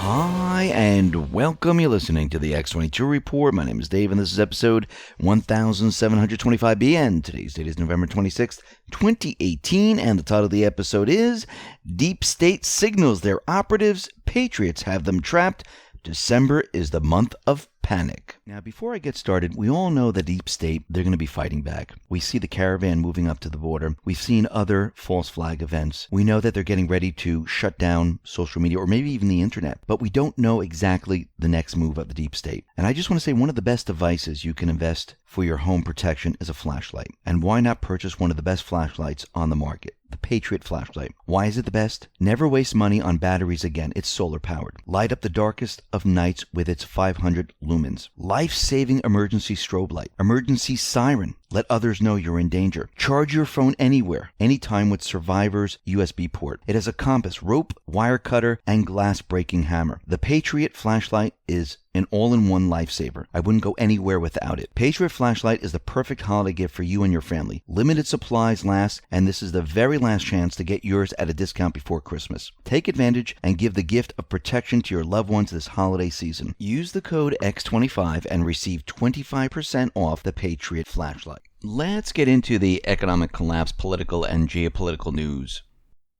Hi, and welcome. You're listening to the X22 Report. My name is Dave, and this is episode 1725B, and today's date is November 26th, 2018, and the title of the episode is Deep State Signals Their Operatives, Patriots Have Them Trapped, December is the Month of Panic. Now, before I get started, we all know the deep state, they're going to be fighting back. We see the caravan moving up to the border. We've seen other false flag events. We know that they're getting ready to shut down social media or maybe even the internet, but we don't know exactly the next move of the deep state. And I just want to say one of the best devices you can invest for your home protection is a flashlight. And why not purchase one of the best flashlights on the market? The Patriot flashlight. Why is it the best? Never waste money on batteries again. It's solar powered. Light up the darkest of nights with its 500 lumens. Life-saving emergency strobe light. Emergency siren. Let others know you're in danger. Charge your phone anywhere, anytime with Survivor's USB port. It has a compass, rope, wire cutter, and glass-breaking hammer. The Patriot flashlight is an all-in-one lifesaver. I wouldn't go anywhere without it. Patriot flashlight is the perfect holiday gift for you and your family. Limited supplies last, and this is the very last chance to get yours at a discount before Christmas. Take advantage and give the gift of protection to your loved ones this holiday season. Use the code X25 and receive 25% off the Patriot flashlight. Let's get into the economic collapse, political and geopolitical news.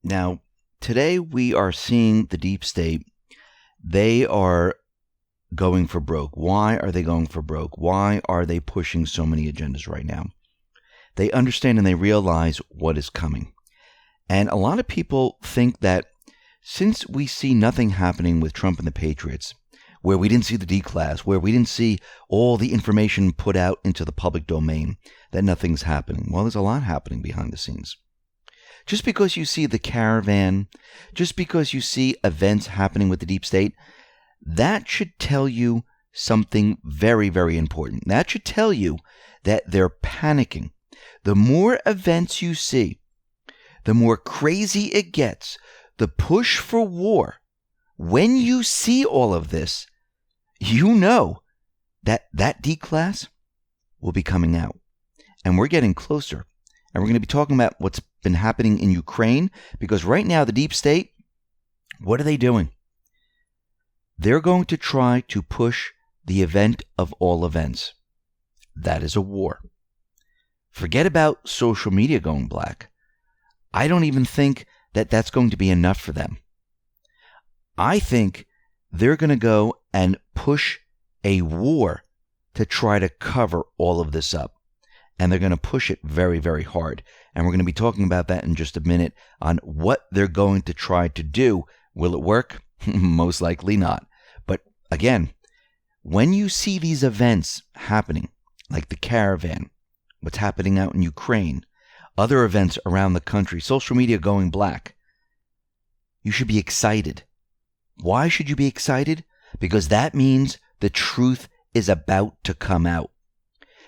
Now, today we are seeing the deep state. They are going for broke. Why are they going for broke? Why are they pushing so many agendas right now? They understand and they realize what is coming. And a lot of people think that since we see nothing happening with Trump and the Patriots, where we didn't see the Declas, where we didn't see all the information put out into the public domain, that nothing's happening. Well, there's a lot happening behind the scenes. Just because you see the caravan, just because you see events happening with the deep state, that should tell you something very, very important. That should tell you that they're panicking. The more events you see, the more crazy it gets. The push for war. When you see all of this, you know that Declas will be coming out. And we're getting closer. And we're going to be talking about what's been happening in Ukraine, because right now the deep state, what are they doing? They're going to try to push the event of all events. That is a war. Forget about social media going black. I don't even think that that's going to be enough for them. I think they're going to go and push a war to try to cover all of this up. And they're going to push it very, very hard. And we're going to be talking about that in just a minute on what they're going to try to do. Will it work? Most likely not. But again, when you see these events happening, like the caravan, what's happening out in Ukraine, other events around the country, social media going black, you should be excited. Why should you be excited? Because that means the truth is about to come out.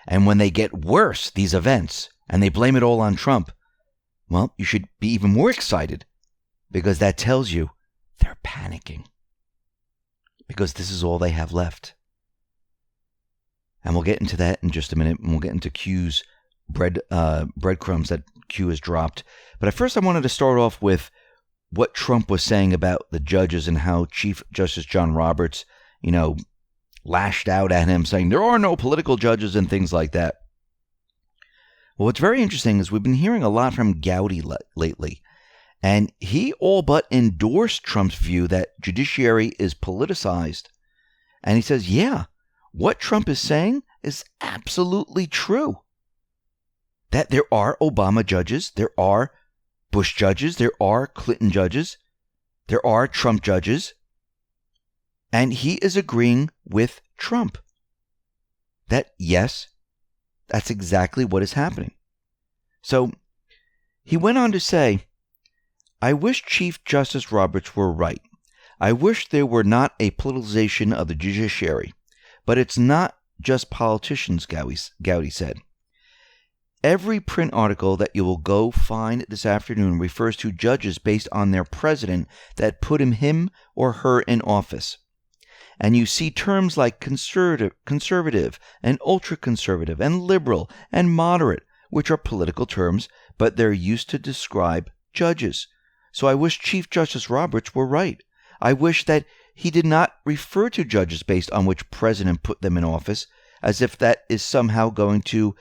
And when they get worse, these events, and they blame it all on Trump, well, you should be even more excited, because that tells you they're panicking. Because this is all they have left. And we'll get into that in just a minute, and we'll get into Q's breadcrumbs that Q has dropped. But at first I wanted to start off with what Trump was saying about the judges and how Chief Justice John Roberts, lashed out at him saying there are no political judges and things like that. Well, what's very interesting is we've been hearing a lot from Gowdy lately. And he all but endorsed Trump's view that judiciary is politicized. And he says, yeah, what Trump is saying is absolutely true. That there are Obama judges, there are Bush judges, there are Clinton judges, there are Trump judges. And he is agreeing with Trump that, yes, that's exactly what is happening. So he went on to say, I wish Chief Justice Roberts were right. I wish there were not a politicization of the judiciary. But it's not just politicians, Gowdy said. Every print article that you will go find this afternoon refers to judges based on their president that put him or her in office. And you see terms like conservative and ultra-conservative and liberal and moderate, which are political terms, but they're used to describe judges. So I wish Chief Justice Roberts were right. I wish that he did not refer to judges based on which president put them in office, as if that is somehow going to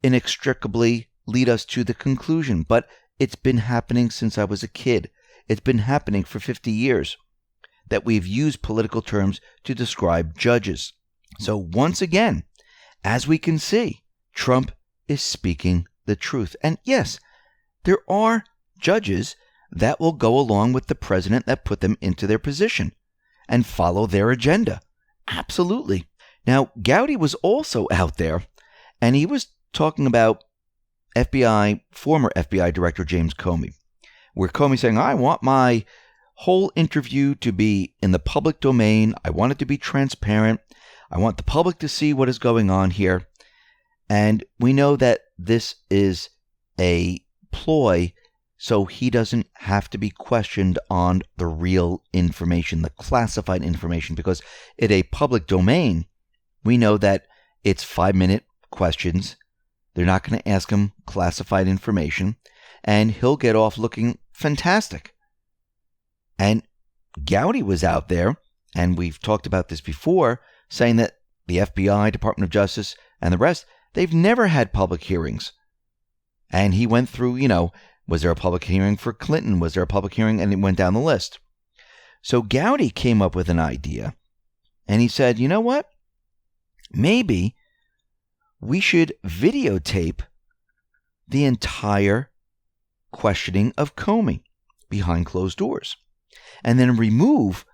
inextricably lead us to the conclusion. But it's been happening since I was a kid. It's been happening for 50 years that we've used political terms to describe judges. So once again, as we can see, Trump is speaking the truth. And yes, there are judges that will go along with the president that put them into their position and follow their agenda. Absolutely. Now, Gowdy was also out there, and he was talking about former FBI Director James Comey, where Comey saying, I want my whole interview to be in the public domain. I want it to be transparent. I want the public to see what is going on here. And we know that this is a ploy so he doesn't have to be questioned on the real information, the classified information, because in a public domain, we know that it's 5-minute questions. They're not going to ask him classified information, and he'll get off looking fantastic. And Gowdy was out there, and we've talked about this before, saying that the FBI, Department of Justice, and the rest, they've never had public hearings. And he went through, was there a public hearing for Clinton? Was there a public hearing? And it went down the list. So Gowdy came up with an idea, and he said, you know what? Maybe we should videotape the entire questioning of Comey behind closed doors, and then remove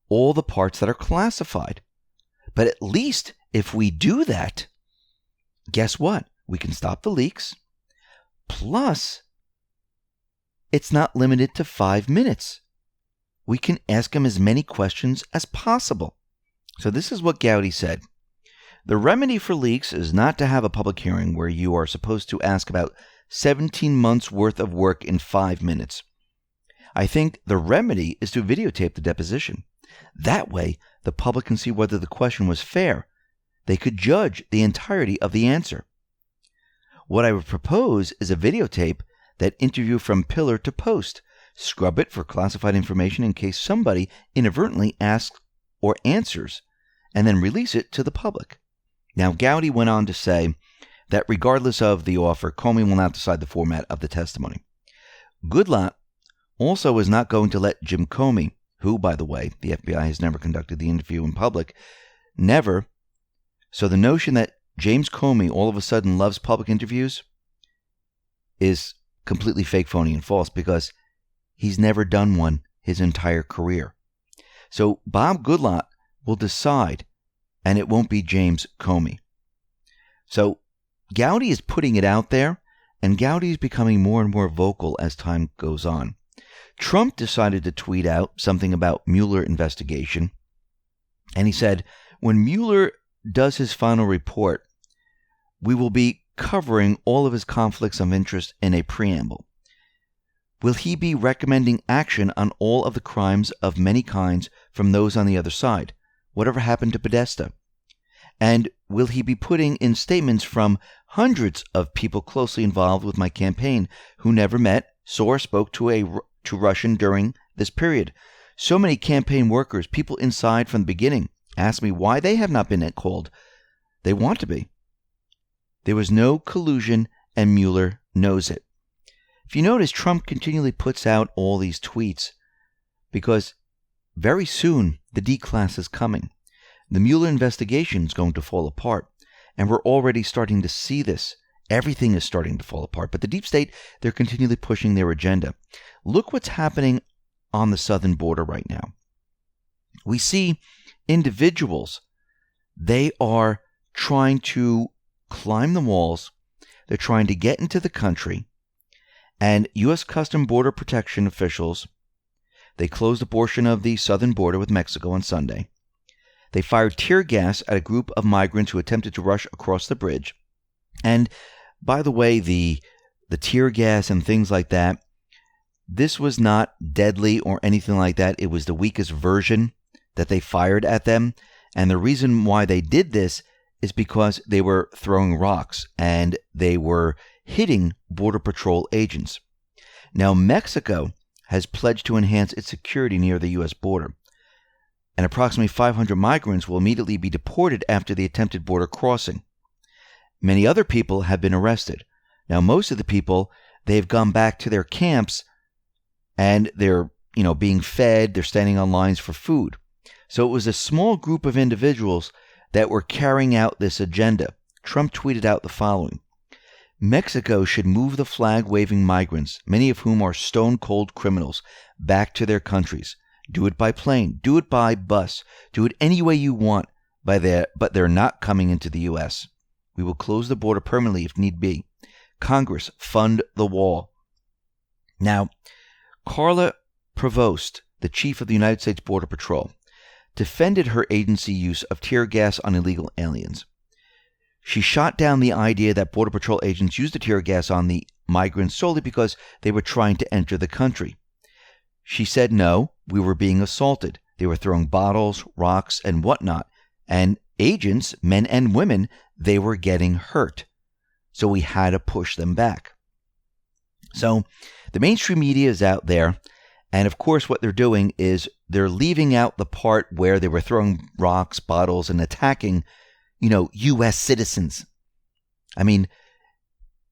all the parts that are classified. But at least if we do that, guess what? We can stop the leaks. Plus, it's not limited to 5 minutes. We can ask him as many questions as possible. So this is what Gowdy said. The remedy for leaks is not to have a public hearing where you are supposed to ask about 17 months worth of work in 5 minutes. I think the remedy is to videotape the deposition. That way, the public can see whether the question was fair. They could judge the entirety of the answer. What I would propose is a videotape that interview from pillar to post. Scrub it for classified information in case somebody inadvertently asks or answers, and then release it to the public. Now, Gowdy went on to say that regardless of the offer, Comey will not decide the format of the testimony. Goodlatte also is not going to let Jim Comey, who, by the way, the FBI has never conducted the interview in public, never. So the notion that James Comey all of a sudden loves public interviews is completely fake, phony, and false, because he's never done one his entire career. So Bob Goodlatte will decide, and it won't be James Comey. So Gowdy is putting it out there, and Gowdy is becoming more and more vocal as time goes on. Trump decided to tweet out something about Mueller investigation, and he said, when Mueller does his final report, we will be covering all of his conflicts of interest in a preamble. Will he be recommending action on all of the crimes of many kinds from those on the other side? Whatever happened to Podesta? And will he be putting in statements from hundreds of people closely involved with my campaign who never met, saw, or spoke to Russian during this period? So many campaign workers, people inside from the beginning, ask me why they have not been called. They want to be. There was no collusion, and Mueller knows it. If you notice, Trump continually puts out all these tweets because very soon the Declas is coming. The Mueller investigation is going to fall apart, and we're already starting to see this. Everything is starting to fall apart, but the deep state, they're continually pushing their agenda. Look what's happening on the southern border right now. We see individuals, they are trying to climb the walls. They're trying to get into the country, and U.S. Customs Border Protection officials, they closed a portion of the southern border with Mexico on Sunday. They fired tear gas at a group of migrants who attempted to rush across the bridge. And by the way, the tear gas and things like that, this was not deadly or anything like that. It was the weakest version that they fired at them. And the reason why they did this is because they were throwing rocks and they were hitting Border Patrol agents. Now, Mexico has pledged to enhance its security near the U.S. border. And approximately 500 migrants will immediately be deported after the attempted border crossing. Many other people have been arrested. Now, most of the people, they've gone back to their camps and they're, being fed. They're standing on lines for food. So it was a small group of individuals that were carrying out this agenda. Trump tweeted out the following: Mexico should move the flag-waving migrants, many of whom are stone-cold criminals, back to their countries. Do it by plane. Do it by bus. Do it any way you want, but they're not coming into the U.S. We will close the border permanently if need be. Congress, fund the wall. Now, Carla Provost, the chief of the United States Border Patrol, defended her agency use of tear gas on illegal aliens. She shot down the idea that Border Patrol agents used the tear gas on the migrants solely because they were trying to enter the country. She said, no, we were being assaulted. They were throwing bottles, rocks, and whatnot. And agents, men and women, they were getting hurt. So we had to push them back. So the mainstream media is out there. And of course, what they're doing is they're leaving out the part where they were throwing rocks, bottles, and attacking, U.S. citizens. I mean,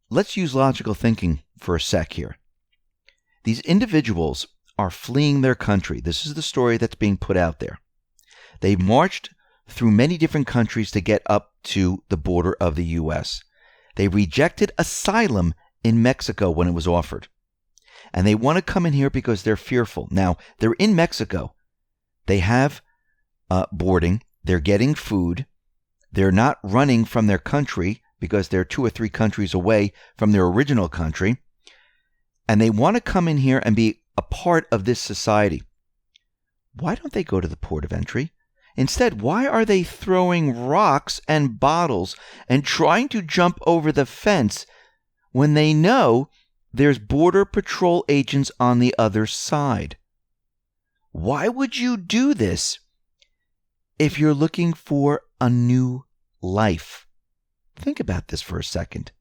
let's use logical thinking for a sec here. These individuals are fleeing their country. This is the story that's being put out there. They marched through many different countries to get up to the border of the U.S. They rejected asylum in Mexico when it was offered. And they want to come in here because they're fearful. Now, they're in Mexico. They have boarding. They're getting food. They're not running from their country because they're 2 or 3 countries away from their original country. And they want to come in here and be a part of this society. Why don't they go to the port of entry? Instead, why are they throwing rocks and bottles and trying to jump over the fence when they know there's Border Patrol agents on the other side? Why would you do this if you're looking for a new life? Think about this for a second.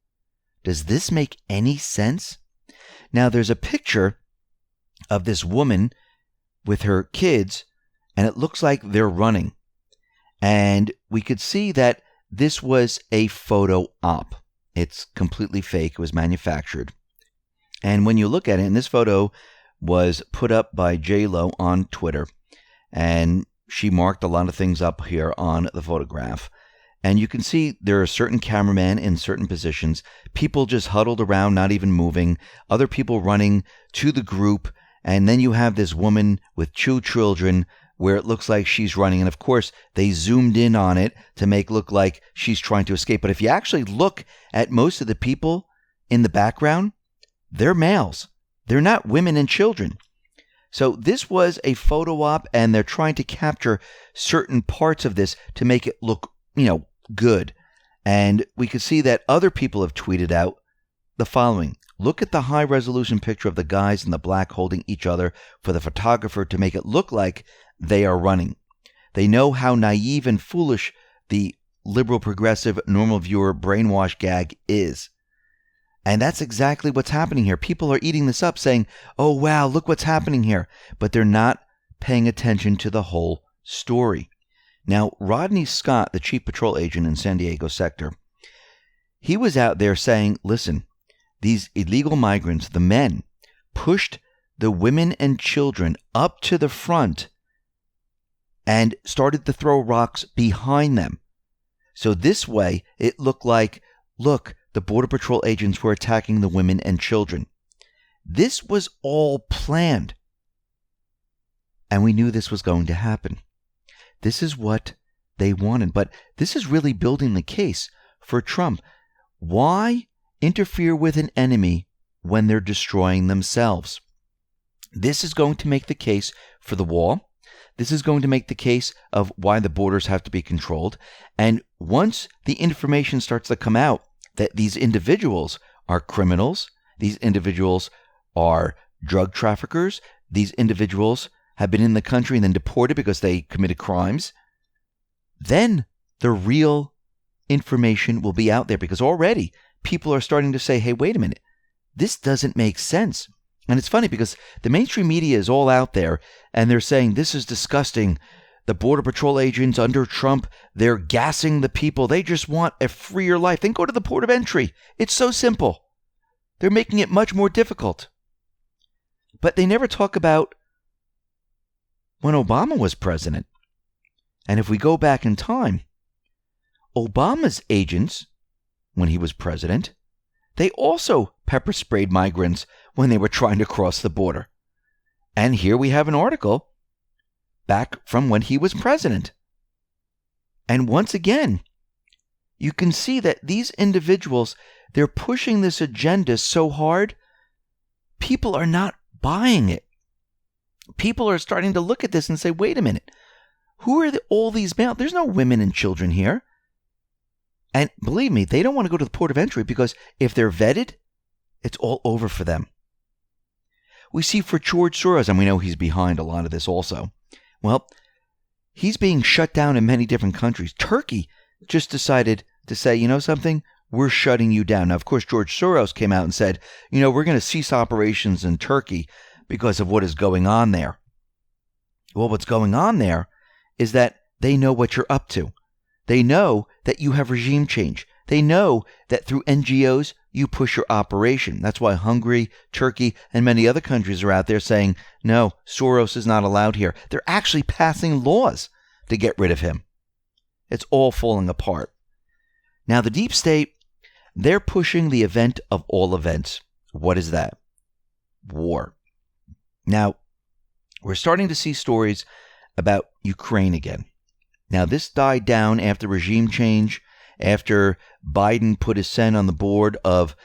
Does this make any sense? Now, there's a picture of this woman with her kids, and it looks like they're running. And we could see that this was a photo op. It's completely fake. It was manufactured. And when you look at it, and this photo was put up by J-Lo on Twitter, and she marked a lot of things up here on the photograph. And you can see there are certain cameramen in certain positions, people just huddled around, not even moving, other people running to the group, and then you have this woman with 2 children where it looks like she's running. And of course, they zoomed in on it to make it look like she's trying to escape. But if you actually look at most of the people in the background, they're males. They're not women and children. So this was a photo op, and they're trying to capture certain parts of this to make it look, good. And we could see that other people have tweeted out the following. Look at the high-resolution picture of the guys in the black holding each other for the photographer to make it look like they are running. They know how naive and foolish the liberal, progressive, normal viewer brainwash gag is. And that's exactly what's happening here. People are eating this up saying, oh, wow, look what's happening here. But they're not paying attention to the whole story. Now, Rodney Scott, the chief patrol agent in San Diego sector, he was out there saying, listen, these illegal migrants, the men, pushed the women and children up to the front and started to throw rocks behind them. So this way, it looked like, look, the Border Patrol agents were attacking the women and children. This was all planned. And we knew this was going to happen. This is what they wanted. But this is really building the case for Trump. Why interfere with an enemy when they're destroying themselves? This is going to make the case for the wall. This is going to make the case of why the borders have to be controlled. And once the information starts to come out that these individuals are criminals, these individuals are drug traffickers, these individuals have been in the country and then deported because they committed crimes, then the real information will be out there, because already people are starting to say, hey, wait a minute, this doesn't make sense. And it's funny because the mainstream media is all out there and they're saying this is disgusting. The Border Patrol agents under Trump, they're gassing the people. They just want a freer life. Then go to the port of entry. It's so simple. They're making it much more difficult. But they never talk about when Obama was president. And if we go back in time, Obama's agents, when he was president, they also pepper sprayed migrants when they were trying to cross the border. And here we have an article back from when he was president. And once again, you can see that these individuals, they're pushing this agenda so hard, people are not buying it. People are starting to look at this and say, wait a minute, who are all these males? There's no women and children here. And believe me, they don't want to go to the port of entry because if they're vetted, it's all over for them. We see for George Soros, and we know he's behind a lot of this also. Well, he's being shut down in many different countries. Turkey just decided to say, you know something? We're shutting you down. Now, of course, George Soros came out and said, we're going to cease operations in Turkey because of what is going on there. Well, what's going on there is that they know what you're up to. They know that you have regime change. They know that through NGOs, you push your operation. That's why Hungary, Turkey, and many other countries are out there saying, no, Soros is not allowed here. They're actually passing laws to get rid of him. It's all falling apart. Now, the deep state, they're pushing the event of all events. What is that? War. Now, we're starting to see stories about Ukraine again. Now, this died down after regime change, after Biden put his son on the board of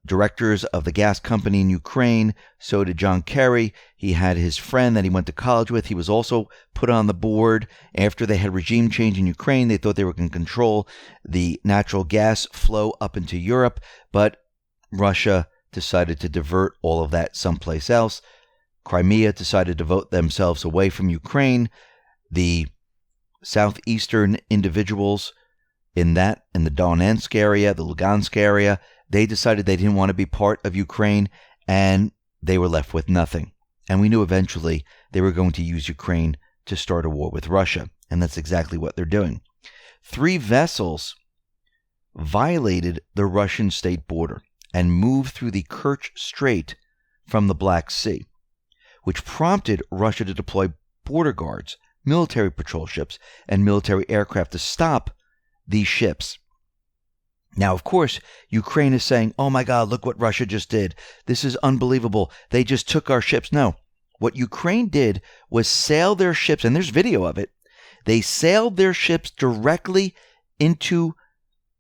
directors of the gas company in Ukraine. So did John Kerry. He had his friend that he went to college with. He was also put on the board after they had regime change in Ukraine. They thought they were going to control the natural gas flow up into Europe, but Russia decided to divert all of that someplace else. Crimea decided to vote themselves away from Ukraine. The southeastern individuals in the Donetsk area, the Lugansk area, they decided they didn't want to be part of Ukraine, and they were left with nothing. And we knew eventually they were going to use Ukraine to start a war with Russia, and that's exactly what they're doing. 3 vessels violated the Russian state border and moved through the Kerch Strait from the Black Sea, which prompted Russia to deploy border guards, military patrol ships, and military aircraft to stop these ships. Now, of course, Ukraine is saying, oh my God, look what Russia just did. This is unbelievable. They just took our ships. No, what Ukraine did was sail their ships, and there's video of it. They sailed their ships directly into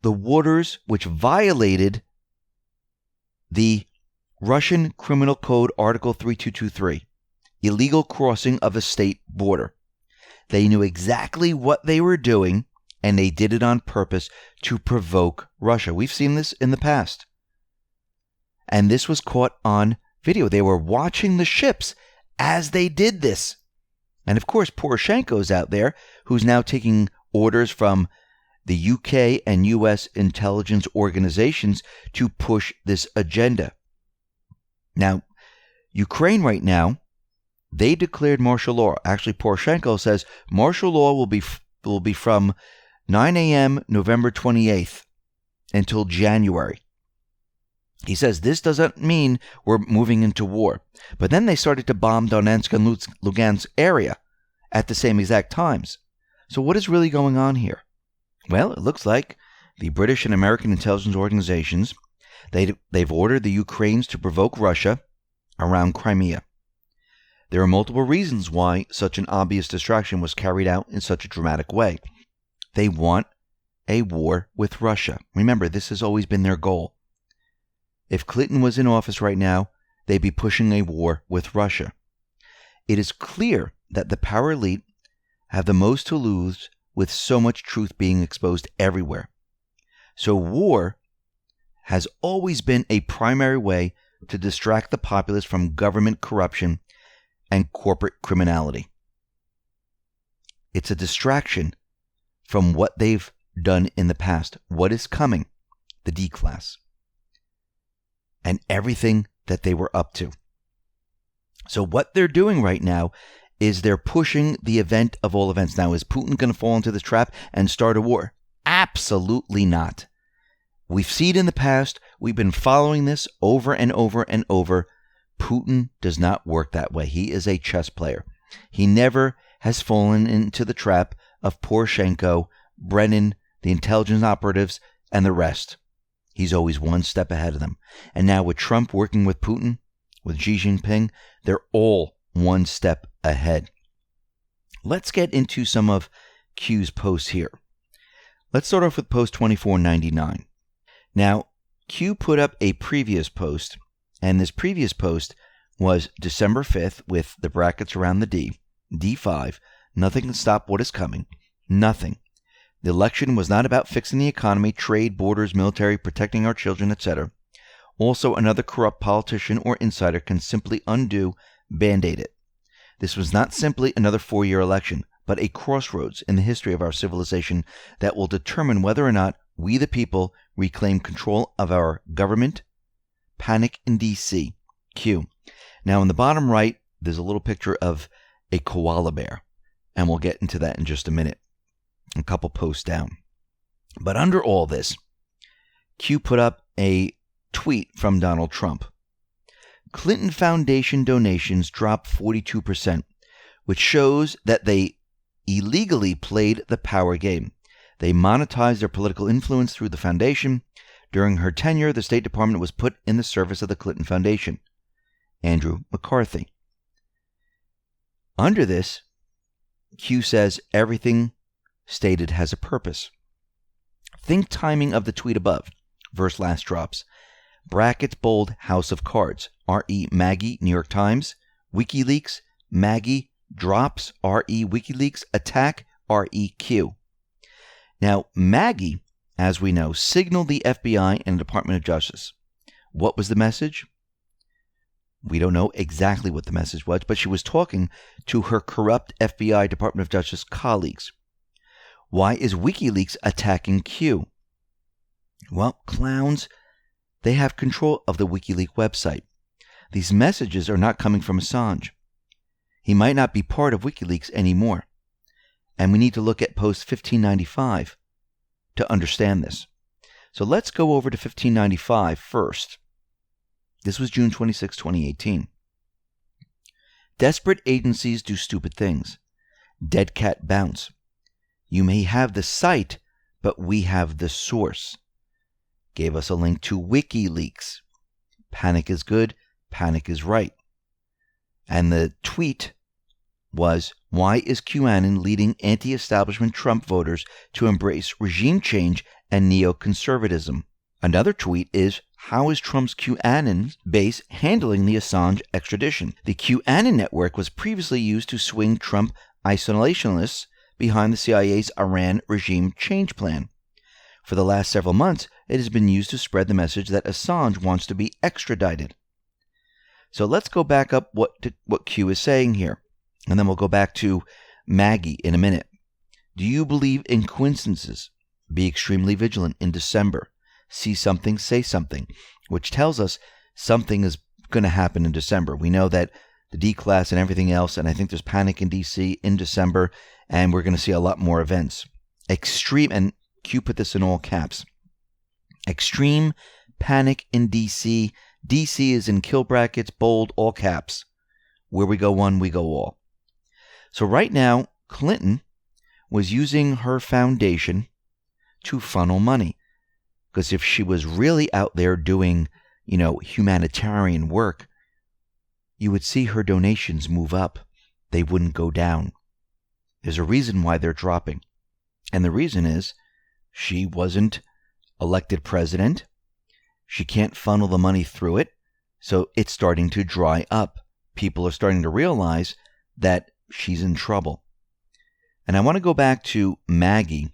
the waters which violated the Russian Criminal Code Article 3223, illegal crossing of a state border. They knew exactly what they were doing, and they did it on purpose to provoke Russia. We've seen this in the past. And this was caught on video. They were watching the ships as they did this. And of course, Poroshenko is out there, who's now taking orders from the UK and US intelligence organizations to push this agenda. Now, Ukraine right now, they declared martial law. Actually, Poroshenko says martial law will be from 9 a.m. November 28th until January. He says this doesn't mean we're moving into war. But then they started to bomb Donetsk and Lugansk area at the same exact times. So what is really going on here? Well, it looks like the British and American intelligence organizations, they've ordered the Ukrainians to provoke Russia around Crimea. There are multiple reasons why such an obvious distraction was carried out in such a dramatic way. They want a war with Russia. Remember, this has always been their goal. If Clinton was in office right now, they'd be pushing a war with Russia. It is clear that the power elite have the most to lose with so much truth being exposed everywhere. So war has always been a primary way to distract the populace from government corruption and corporate criminality. It's a distraction from what they've done in the past. What is coming? The Declas. And everything that they were up to. So what they're doing right now is they're pushing the event of all events. Now, is Putin going to fall into this trap and start a war? Absolutely not. We've seen in the past, we've been following this over and over and over. Putin does not work that way. He is a chess player. He never has fallen into the trap of Poroshenko, Brennan, the intelligence operatives, and the rest. He's always one step ahead of them. And now with Trump working with Putin, with Xi Jinping, they're all one step ahead. Let's get into some of Q's posts here. Let's start off with post 2499. Now, Q put up a previous post, and this previous post was December 5th with the brackets around the D, D5. Nothing can stop what is coming. Nothing. The election was not about fixing the economy, trade, borders, military, protecting our children, etc. Also, another corrupt politician or insider can simply undo, band-aid it. This was not simply another 4-year election, but a crossroads in the history of our civilization that will determine whether or not we the people reclaim control of our government. Panic in D.C. Q. Now, in the bottom right, there's a little picture of a koala bear, and we'll get into that in just a minute. A couple posts down. But under all this, Q put up a tweet from Donald Trump. Clinton Foundation donations dropped 42%, which shows that they illegally played the power game. They monetized their political influence through the foundation. During her tenure, the State Department was put in the service of the Clinton Foundation. Andrew McCarthy. Under this, Q says everything stated has a purpose. Think timing of the tweet above. Verse last drops. Brackets bold House of Cards. R.E. Maggie, New York Times. WikiLeaks. Maggie drops. R.E. WikiLeaks. Attack. R.E. Q. Now, Maggie, as we know, signaled the FBI and the Department of Justice. What was the message? We don't know exactly what the message was, but she was talking to her corrupt FBI Department of Justice colleagues. Why is WikiLeaks attacking Q? Well, clowns, they have control of the WikiLeaks website. These messages are not coming from Assange. He might not be part of WikiLeaks anymore. And we need to look at post 1595 to understand this. So let's go over to 1595 first. This was June 26, 2018. Desperate agencies do stupid things. Dead cat bounce. You may have the site, but we have the source. Gave us a link to WikiLeaks. Panic is good, panic is right. And the tweet was, why is QAnon leading anti-establishment Trump voters to embrace regime change and neoconservatism? Another tweet is, how is Trump's QAnon base handling the Assange extradition? The QAnon network was previously used to swing Trump isolationists behind the CIA's Iran regime change plan. For the last several months, it has been used to spread the message that Assange wants to be extradited. So let's go back up what Q is saying here, and then we'll go back to Maggie in a minute. Do you believe in coincidences? Be extremely vigilant in December. See something, say something, which tells us something is going to happen in December. We know that the Declas and everything else, and I think there's panic in D.C. in December, and we're going to see a lot more events. Extreme, and Q put this in all caps. Extreme panic in D.C. D.C. is in kill brackets, bold, all caps. Where we go one, we go all. So right now, Clinton was using her foundation to funnel money. Because if she was really out there doing, humanitarian work, you would see her donations move up. They wouldn't go down. There's a reason why they're dropping. And the reason is she wasn't elected president. She can't funnel the money through it. So it's starting to dry up. People are starting to realize that she's in trouble. And I want to go back to Maggie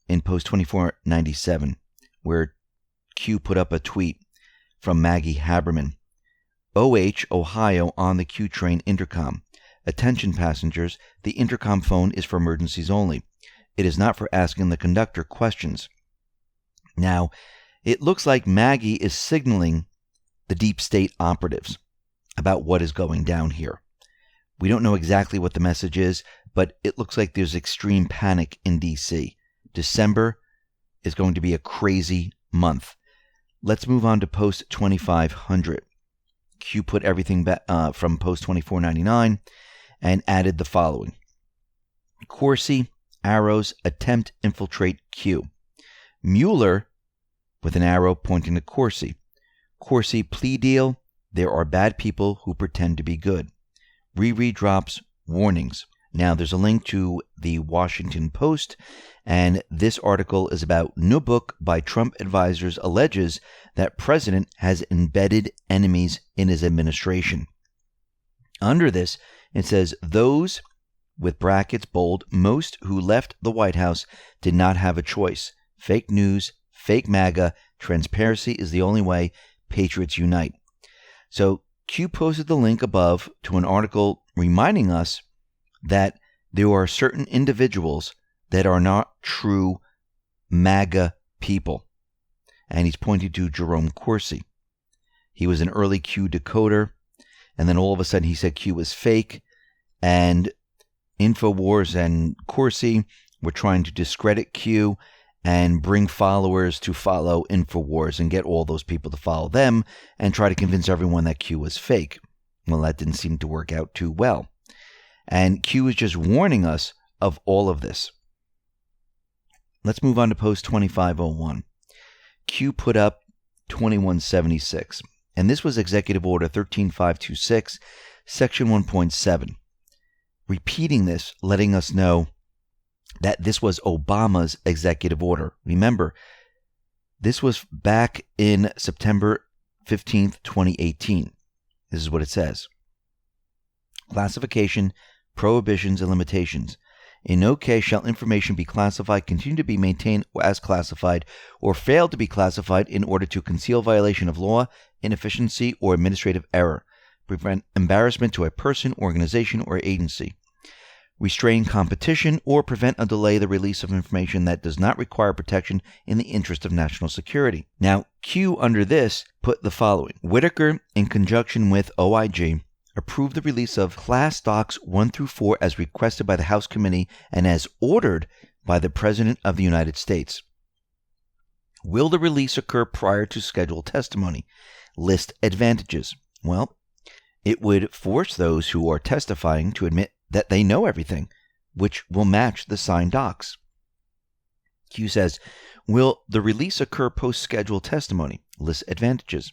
in post 2497, where Q put up a tweet from Maggie Haberman. OH, Ohio, on the Q train intercom. Attention passengers, the intercom phone is for emergencies only. It is not for asking the conductor questions. Now, it looks like Maggie is signaling the deep state operatives. about what is going down here. We don't know exactly what the message is, but it looks like there's extreme panic in D.C. December is going to be a crazy month. Let's move on to post 2500. Q put everything back from post 2499 and added the following. Corsi, arrows, attempt, infiltrate, Q. Mueller with an arrow pointing to Corsi. Corsi, plea deal, there are bad people who pretend to be good. Riri drops warnings. Now there's a link to the Washington Post, and this article is about new book by Trump advisors alleges that president has embedded enemies in his administration. Under this, it says those, with brackets bold, most who left the White House did not have a choice. Fake news, fake MAGA, transparency is the only way. Patriots unite. So Q posted the link above to an article reminding us that there are certain individuals that are not true MAGA people. And he's pointing to Jerome Corsi. He was an early Q decoder, and then all of a sudden he said Q was fake, and InfoWars and Corsi were trying to discredit Q and bring followers to follow InfoWars and get all those people to follow them and try to convince everyone that Q was fake. Well, that didn't seem to work out too well. And Q is just warning us of all of this. Let's move on to post 2501. Q put up 2176, and this was Executive Order 13526, Section 1.7. Repeating this, letting us know that this was Obama's executive order. Remember, this was back in September 15th, 2018. This is what it says. Classification, prohibitions, and limitations. In no case shall information be classified, continue to be maintained as classified, or fail to be classified in order to conceal violation of law, inefficiency, or administrative error, prevent embarrassment to a person, organization, or agency, restrain competition, or prevent or delay the release of information that does not require protection in the interest of national security. Now, Q under this put the following. Whitaker, in conjunction with OIG, approved the release of Class Docs 1 through 4 as requested by the House Committee and as ordered by the President of the United States. Will the release occur prior to scheduled testimony? List advantages. Well, it would force those who are testifying to admit that they know everything, which will match the signed docs. Q says, will the release occur post-scheduled testimony? List advantages.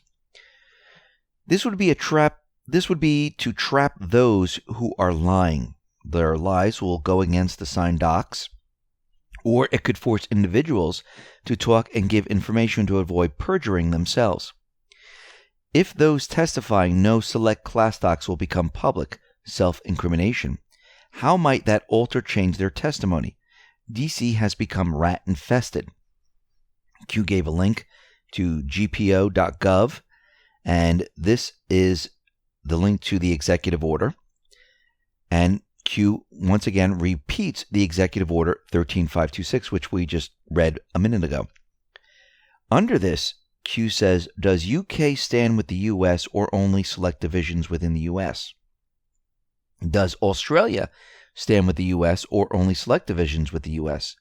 This would be a trap. This would be to trap those who are lying. Their lies will go against the signed docs, or it could force individuals to talk and give information to avoid perjuring themselves. If those testifying know select class docs will become public, self-incrimination, how might that alter change their testimony? DC has become rat-infested. Q gave a link to gpo.gov, and this is the link to the executive order. And Q once again repeats the executive order 13526, which we just read a minute ago. Under this, Q says, does UK stand with the US or only select divisions within the US? Does Australia stand with the US or only select divisions with the US?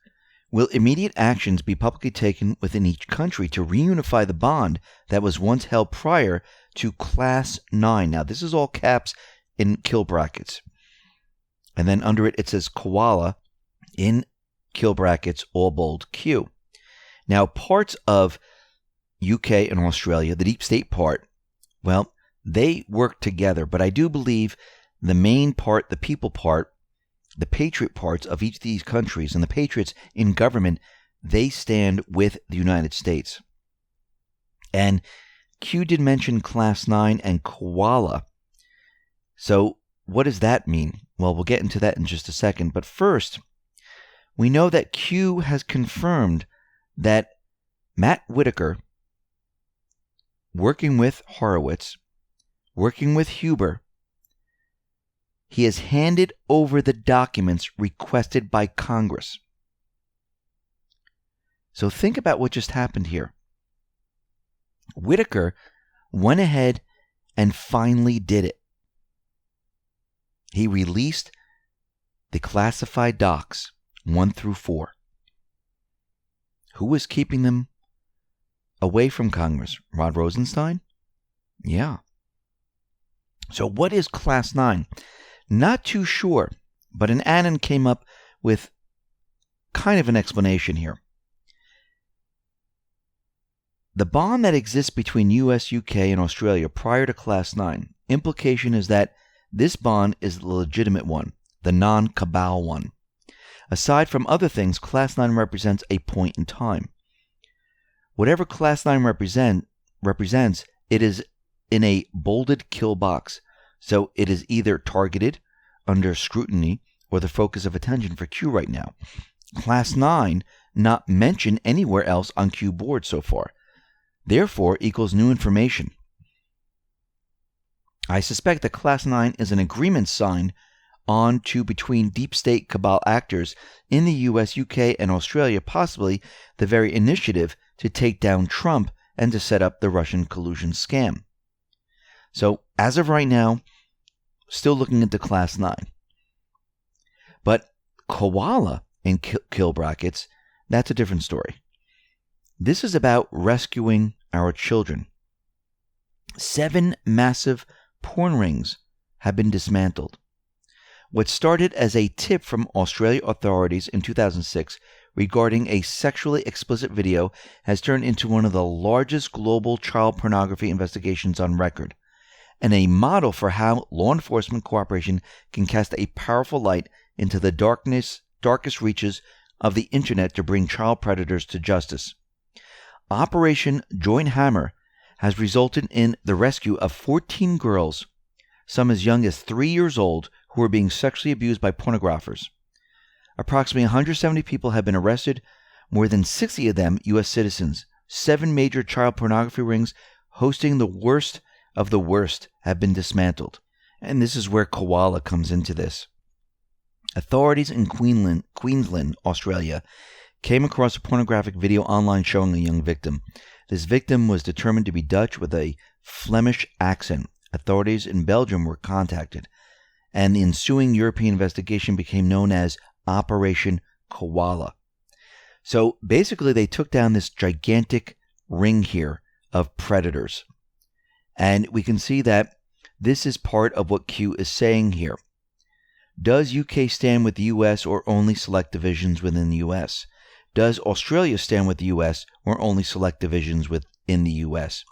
Will immediate actions be publicly taken within each country to reunify the bond that was once held prior to Class 9? Now, this is all caps in kill brackets. And then under it, it says koala in kill brackets, all bold Q. Now, parts of UK and Australia, the deep state part, well, they work together. But I do believe the main part, the people part, the Patriot parts of each of these countries and the Patriots in government, they stand with the United States. And Q did mention Class 9 and koala. So what does that mean? Well, we'll get into that in just a second. But first, we know that Q has confirmed that Matt Whitaker, working with Horowitz, working with Huber, he has handed over the documents requested by Congress. So think about what just happened here. Whitaker went ahead and finally did it. He released the classified docs 1 through 4. Who was keeping them away from Congress? Rod Rosenstein? Yeah. So what is Class 9? Not too sure, but an Annan came up with kind of an explanation here. The bond that exists between US, UK, and Australia prior to Class 9, implication is that this bond is the legitimate one, the non-cabal one. Aside from other things, Class 9 represents a point in time. Whatever Class 9 represents, it is in a bolded kill box, so it is either targeted, under scrutiny, or the focus of attention for Q right now. Class 9 not mentioned anywhere else on Q board so far. Therefore, equals new information. I suspect that Class 9 is an agreement signed on to between deep state cabal actors in the US, UK, and Australia, possibly the very initiative to take down Trump and to set up the Russian collusion scam. So, as of right now, still looking into Class 9. But koala in kill brackets, that's a different story. This is about rescuing our children. 7 massive porn rings have been dismantled. What started as a tip from Australia authorities in 2006 regarding a sexually explicit video has turned into one of the largest global child pornography investigations on record, and a model for how law enforcement cooperation can cast a powerful light into the darkest reaches of the internet to bring child predators to justice. Operation Joint Hammer has resulted in the rescue of 14 girls, some as young as 3 years old, who were being sexually abused by pornographers. Approximately 170 people have been arrested, more than 60 of them U.S. citizens. 7 major child pornography rings hosting the worst of the worst have been dismantled. And this is where koala comes into this. Authorities in Queensland, Australia, came across a pornographic video online showing a young victim. This victim was determined to be Dutch with a Flemish accent. Authorities in Belgium were contacted, and the ensuing European investigation became known as Operation Koala. So basically they took down this gigantic ring here of predators. And we can see that this is part of what Q is saying here. Does UK stand with the US or only select divisions within the US? Does Australia stand with the US or only select divisions within the US?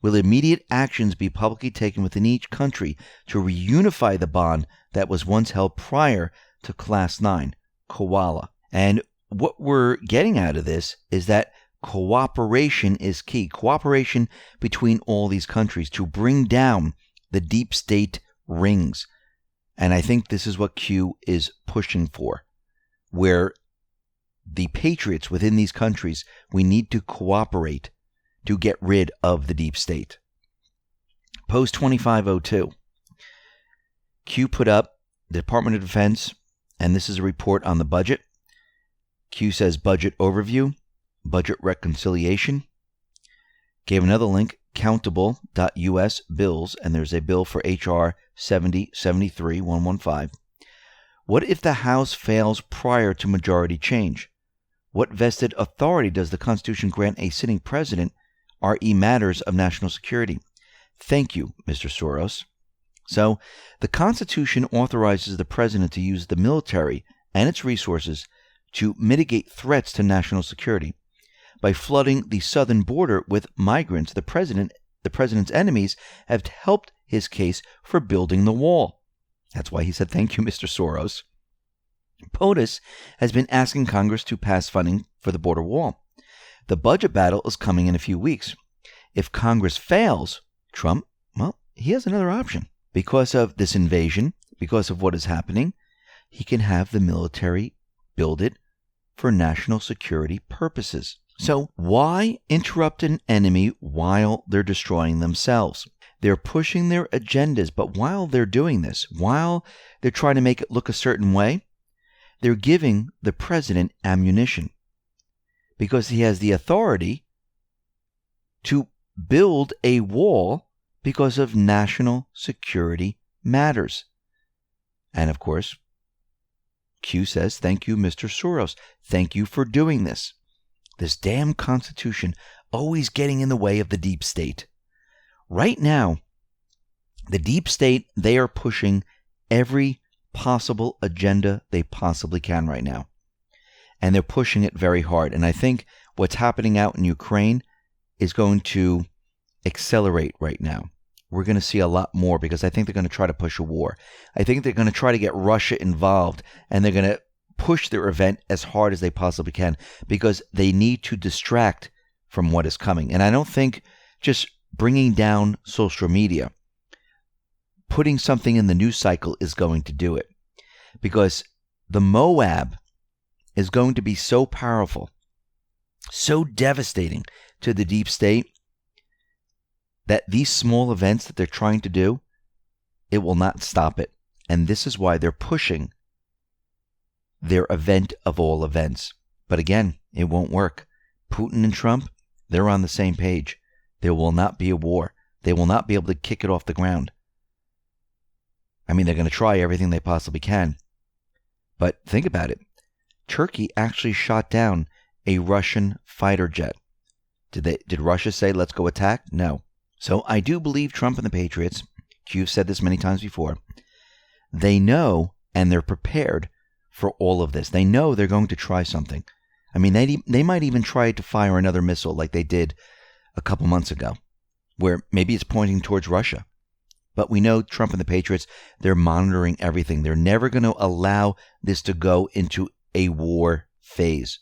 Will immediate actions be publicly taken within each country to reunify the bond that was once held prior to Class 9, Koala? And what we're getting out of this is that cooperation is key. Cooperation between all these countries to bring down the deep state rings. And I think this is what Q is pushing for, where the Patriots within these countries, we need to cooperate to get rid of the deep state. Post 2502. Q put up the Department of Defense, and this is a report on the budget. Q says budget overview, budget reconciliation. Gave another link, countable.us bills, and there's a bill for HR 7073-115. What if the House fails prior to majority change? What vested authority does the Constitution grant a sitting president RE matters of national security? Thank you, Mr. Soros. So, the Constitution authorizes the president to use the military and its resources to mitigate threats to national security. By flooding the southern border with migrants, the president's enemies have helped his case for building the wall. That's why he said, thank you, Mr. Soros. POTUS has been asking Congress to pass funding for the border wall. The budget battle is coming in a few weeks. If Congress fails, Trump, well, he has another option. Because of this invasion, because of what is happening, he can have the military build it for national security purposes. So why interrupt an enemy while they're destroying themselves? They're pushing their agendas, but while they're doing this, while they're trying to make it look a certain way, they're giving the president ammunition because he has the authority to build a wall because of national security matters. And of course, Q says, thank you, Mr. Soros. Thank you for doing this. This damn Constitution always getting in the way of the deep state. Right now, the deep state, they are pushing every possible agenda they possibly can right now. And they're pushing it very hard. And I think what's happening out in Ukraine is going to accelerate right now. We're going to see a lot more because I think they're going to try to push a war. I think they're going to try to get Russia involved, and they're going to push their event as hard as they possibly can because they need to distract from what is coming. And I don't think just bringing down social media, putting something in the news cycle is going to do it, because the Moab is going to be so powerful, so devastating to the deep state, that these small events that they're trying to do, it will not stop it. And this is why they're pushing their event of all events. But again, it won't work. Putin and Trump, they're on the same page. There will not be a war. They will not be able to kick it off the ground. I mean, they're going to try everything they possibly can. But think about it. Turkey actually shot down a Russian fighter jet. Did Russia say, let's go attack? No. So I do believe Trump and the Patriots, Q've said this many times before, they know and they're prepared for all of this. They know they're going to try something. I mean, they might even try to fire another missile like they did a couple months ago, where maybe it's pointing towards Russia. But we know Trump and the Patriots, they're monitoring everything. They're never going to allow this to go into a war phase.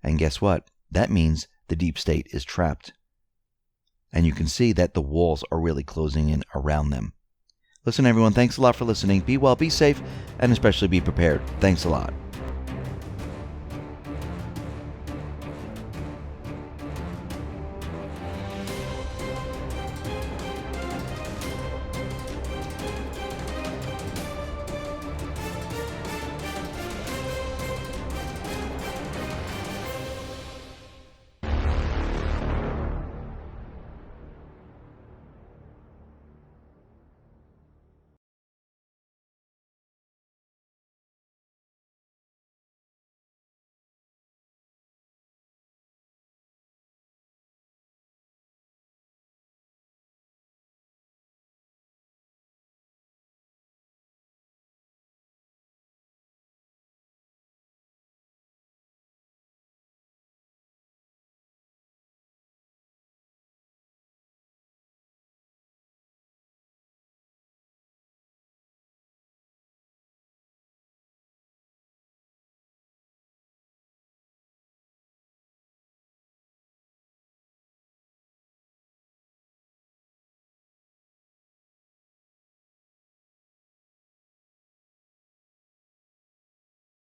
And guess what? That means the deep state is trapped. And you can see that the walls are really closing in around them. Listen, everyone, thanks a lot for listening. Be well, be safe, and especially be prepared. Thanks a lot.